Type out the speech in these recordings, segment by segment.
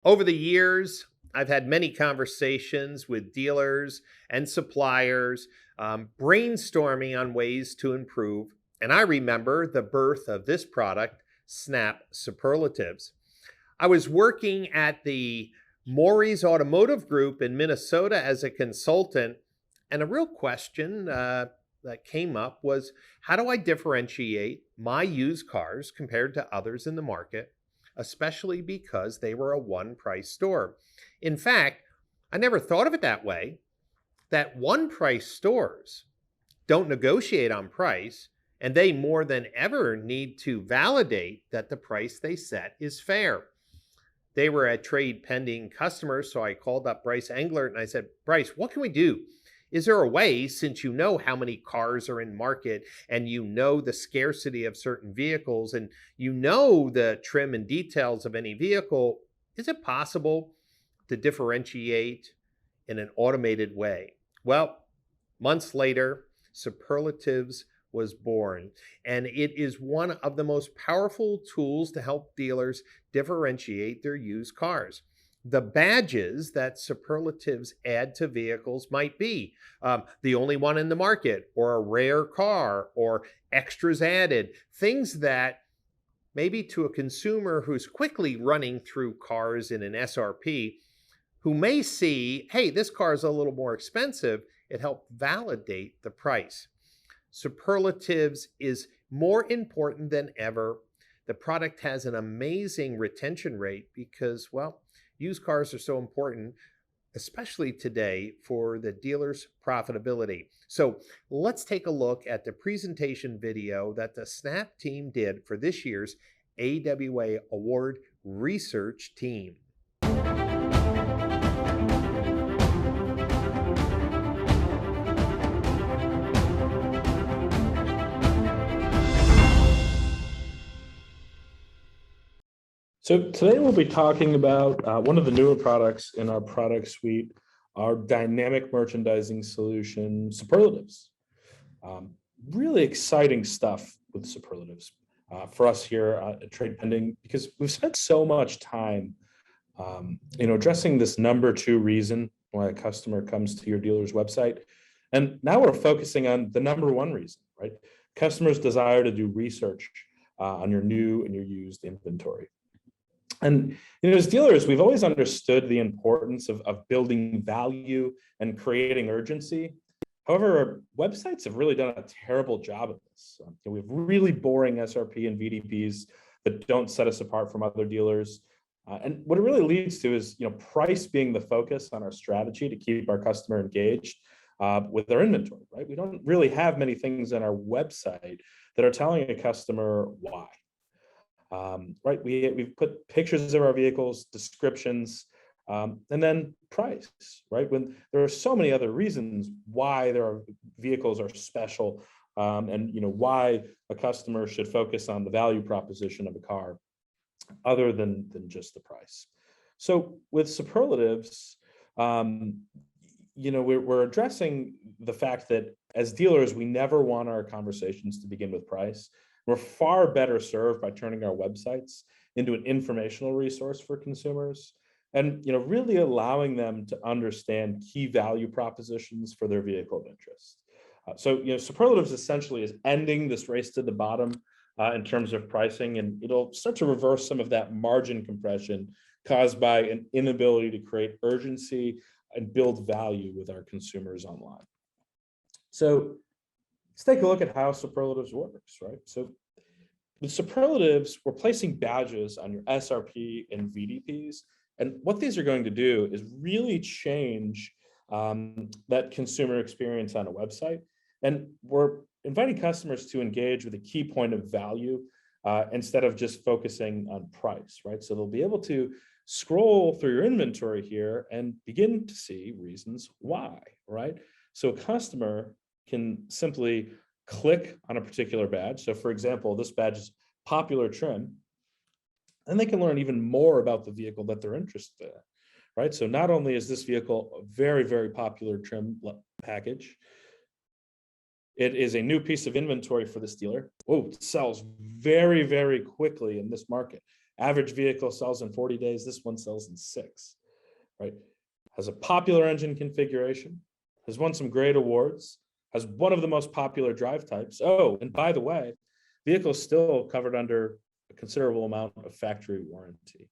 Over the years, I've had many conversations with dealers and suppliers, brainstorming on ways to improve. And I remember the birth of this product, Snap Superlatives. I was working at the Maury's Automotive Group in Minnesota as a consultant, and a real question that came up was, how do I differentiate my used cars compared to others in the market, especially because they were a one price store? In fact, I never thought of it that way, that one price stores don't negotiate on price, and they more than ever need to validate that the price they set is fair. They were a TradePending customer, so I called up Bryce Englert and I said, Bryce, what can we do? Is there a way, since you know how many cars are in market and you know the scarcity of certain vehicles and you know the trim and details of any vehicle, is it possible to differentiate in an automated way? Well, months later, Superlatives was born, and it is one of the most powerful tools to help dealers differentiate their used cars. The badges that Superlatives add to vehicles might be the only one in the market, or a rare car, or extras added, things that maybe to a consumer who's quickly running through cars in an SRP, who may see, hey, this car is a little more expensive, it helped validate the price. Superlatives is more important than ever. The product has an amazing retention rate because, well, used cars are so important, especially today, for the dealer's profitability. So let's take a look at the presentation video that the Snap team did for this year's AWA Award Research Team. So today we'll be talking about one of the newer products in our product suite, our dynamic merchandising solution, Superlatives. Really exciting stuff with Superlatives for us here at TradePending, because we've spent so much time, addressing this number two reason why a customer comes to your dealer's website. And now we're focusing on the number one reason, right? Customers' desire to do research on your new and your used inventory. And as dealers, we've always understood the importance of building value and creating urgency. However, websites have really done a terrible job of this. We have really boring SRP and VDPs that don't set us apart from other dealers. And what it really leads to is, price being the focus on our strategy to keep our customer engaged with their inventory, right? We don't really have many things on our website that are telling a customer why. Right, we've put pictures of our vehicles, descriptions, and then price, right? When there are so many other reasons why their vehicles are special, and why a customer should focus on the value proposition of a car, other than just the price. So with Superlatives, we're addressing the fact that as dealers, we never want our conversations to begin with price. We're far better served by turning our websites into an informational resource for consumers and really allowing them to understand key value propositions for their vehicle of interest. So Superlatives essentially is ending this race to the bottom in terms of pricing, and it'll start to reverse some of that margin compression caused by an inability to create urgency and build value with our consumers online. So let's take a look at how Superlatives works, right? So with Superlatives, we're placing badges on your SRP and VDPs. And what these are going to do is really change that consumer experience on a website. And we're inviting customers to engage with a key point of value instead of just focusing on price, right? So they'll be able to scroll through your inventory here and begin to see reasons why, right? So a customer can simply click on a particular badge. So for example, this badge is popular trim, and they can learn even more about the vehicle that they're interested in, right? So not only is this vehicle a very, very popular trim package, it is a new piece of inventory for this dealer. Oh, it sells very, very quickly in this market. Average vehicle sells in 40 days. This one sells in 6, right? Has a popular engine configuration, has won some great awards, has one of the most popular drive types. Oh, and by the way, vehicle is still covered under a considerable amount of factory warranty.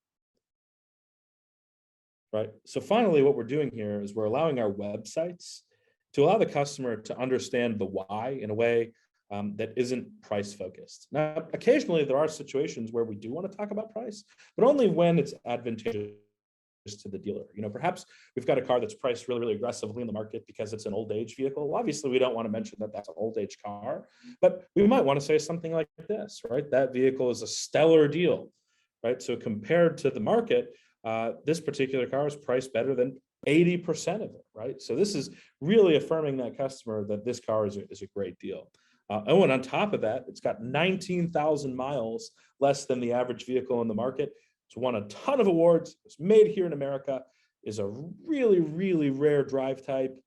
Right. So finally, what we're doing here is we're allowing our websites to allow the customer to understand the why in a way that isn't price focused. Now, occasionally there are situations where we do want to talk about price, but only when it's advantageous to the dealer. Perhaps we've got a car that's priced really, really aggressively in the market because it's an old age vehicle. Well, obviously, we don't want to mention that that's an old age car, but we might want to say something like this, right? That vehicle is a stellar deal, right? So compared to the market, this particular car is priced better than 80% of it, right? So this is really affirming that customer that this car is a great deal. And on top of that, it's got 19,000 miles less than the average vehicle in the market. It's won a ton of awards. It's made here in America, is a really, really rare drive type.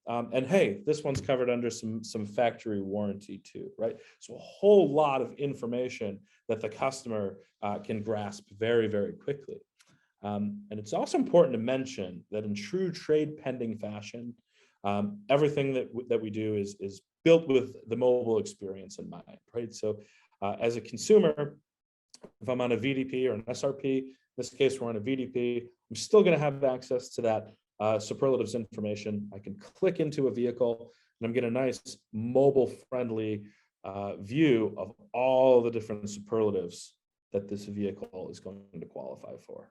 And hey, this one's covered under some factory warranty too, right? So a whole lot of information that the customer can grasp very, very quickly. And it's also important to mention that in true trade pending fashion, everything that we do is built with the mobile experience in mind, right? So as a consumer, if I'm on a VDP or an SRP, in this case, we're on a VDP, I'm still going to have access to that superlatives information. I can click into a vehicle and I'm getting a nice mobile friendly view of all the different superlatives that this vehicle is going to qualify for.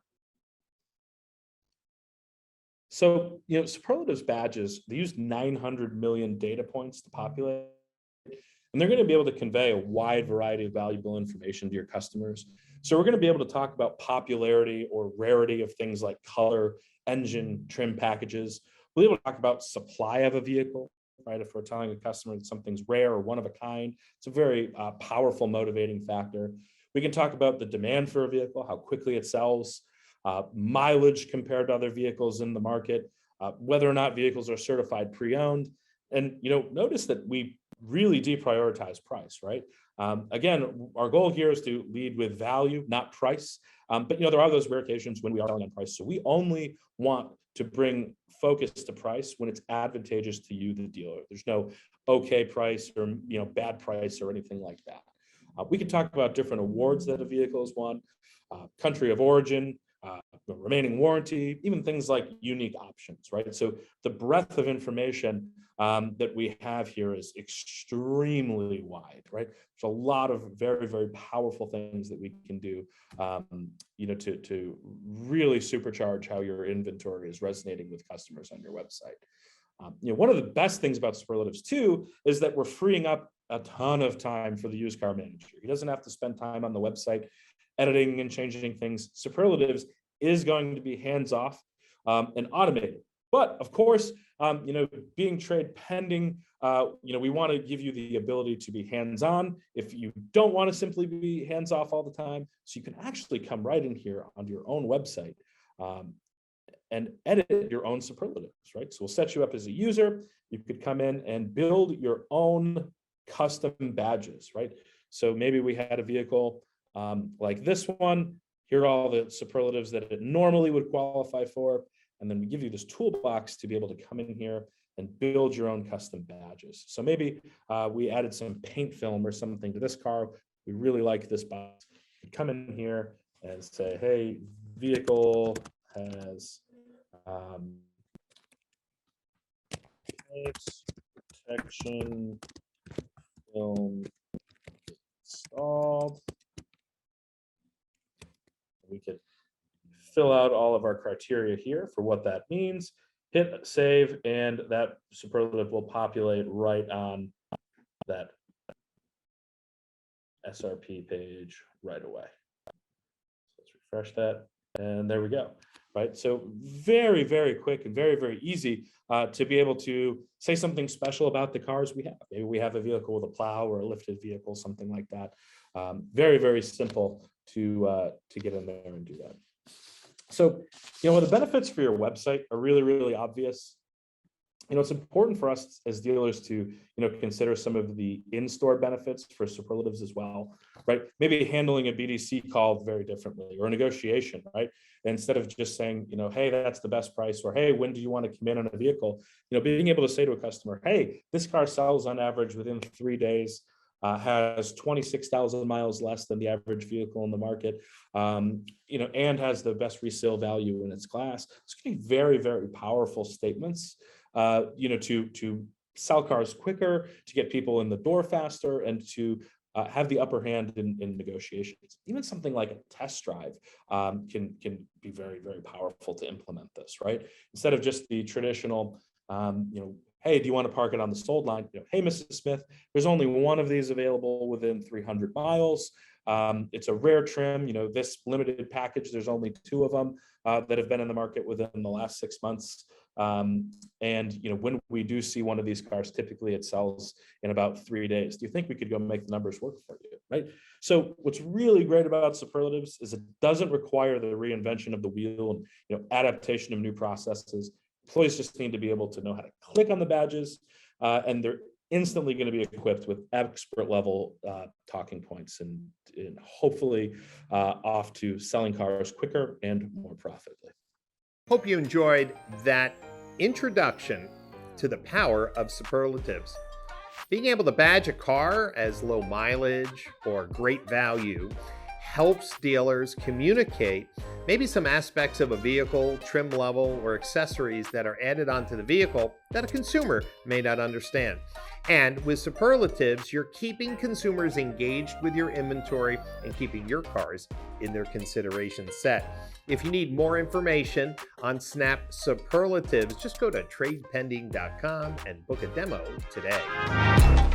So, superlatives badges, they use 900 million data points to populate, and they're going to be able to convey a wide variety of valuable information to your customers. So we're going to be able to talk about popularity or rarity of things like color, engine, trim packages. We'll be able to talk about supply of a vehicle, right? If we're telling a customer that something's rare or one of a kind, it's a very powerful motivating factor. We can talk about the demand for a vehicle, how quickly it sells, mileage compared to other vehicles in the market, whether or not vehicles are certified pre-owned. And notice that we really deprioritize price, right? Again, our goal here is to lead with value, not price. But there are those rare occasions when we are selling on price. So we only want to bring focus to price when it's advantageous to you, the dealer. There's no okay price or bad price or anything like that. We can talk about different awards that a vehicle has won, country of origin, remaining warranty, even things like unique options, right? So the breadth of information that we have here is extremely wide, right? There's a lot of very, very powerful things that we can do, to really supercharge how your inventory is resonating with customers on your website. One of the best things about superlatives too is that we're freeing up a ton of time for the used car manager. He doesn't have to spend time on the website editing and changing things. Superlatives is going to be hands-off and automated. But of course, being trade pending, we want to give you the ability to be hands-on if you don't want to simply be hands-off all the time. So you can actually come right in here onto your own website and edit your own superlatives, right? So we'll set you up as a user. You could come in and build your own custom badges, right? So maybe we had a vehicle like this one. Here are all the superlatives that it normally would qualify for. And then we give you this toolbox to be able to come in here and build your own custom badges. So maybe we added some paint film or something to this car. We really like this box. You come in here and say, hey, vehicle has paint protection film installed. We could fill out all of our criteria here for what that means, hit save, and that superlative will populate right on that SRP page right away. So let's refresh that, and there we go. Right, so very, very quick and very, very easy to be able to say something special about the cars we have. Maybe we have a vehicle with a plow or a lifted vehicle, something like that. Very, very simple to get in there and do that. So, the benefits for your website are really, really obvious. It's important for us as dealers to, consider some of the in-store benefits for superlatives as well, right? Maybe handling a BDC call very differently, or a negotiation, right? Instead of just saying, hey, that's the best price, or hey, when do you want to come in on a vehicle? Being able to say to a customer, hey, this car sells on average within 3 days, has 26,000 miles less than the average vehicle in the market, and has the best resale value in its class. It's going to be very, very powerful statements, to sell cars quicker, to get people in the door faster, and to have the upper hand in negotiations. Even something like a test drive can be very, very powerful to implement this, right? Instead of just the traditional, hey, do you want to park it on the sold line? Hey, Mrs. Smith, there's only one of these available within 300 miles. It's a rare trim. This limited package, there's only 2 of them that have been in the market within the last 6 months. And when we do see one of these cars, typically it sells in about 3 days. Do you think we could go make the numbers work for you, right? So what's really great about superlatives is it doesn't require the reinvention of the wheel and adaptation of new processes. Employees just need to be able to know how to click on the badges, and they're instantly going to be equipped with expert level talking points, and hopefully off to selling cars quicker and more profitably. Hope you enjoyed that introduction to the power of superlatives. Being able to badge a car as low mileage or great value helps dealers communicate maybe some aspects of a vehicle, trim level, or accessories that are added onto the vehicle that a consumer may not understand. And with superlatives, you're keeping consumers engaged with your inventory and keeping your cars in their consideration set. If you need more information on Snap Superlatives, just go to TradePending.com and book a demo today.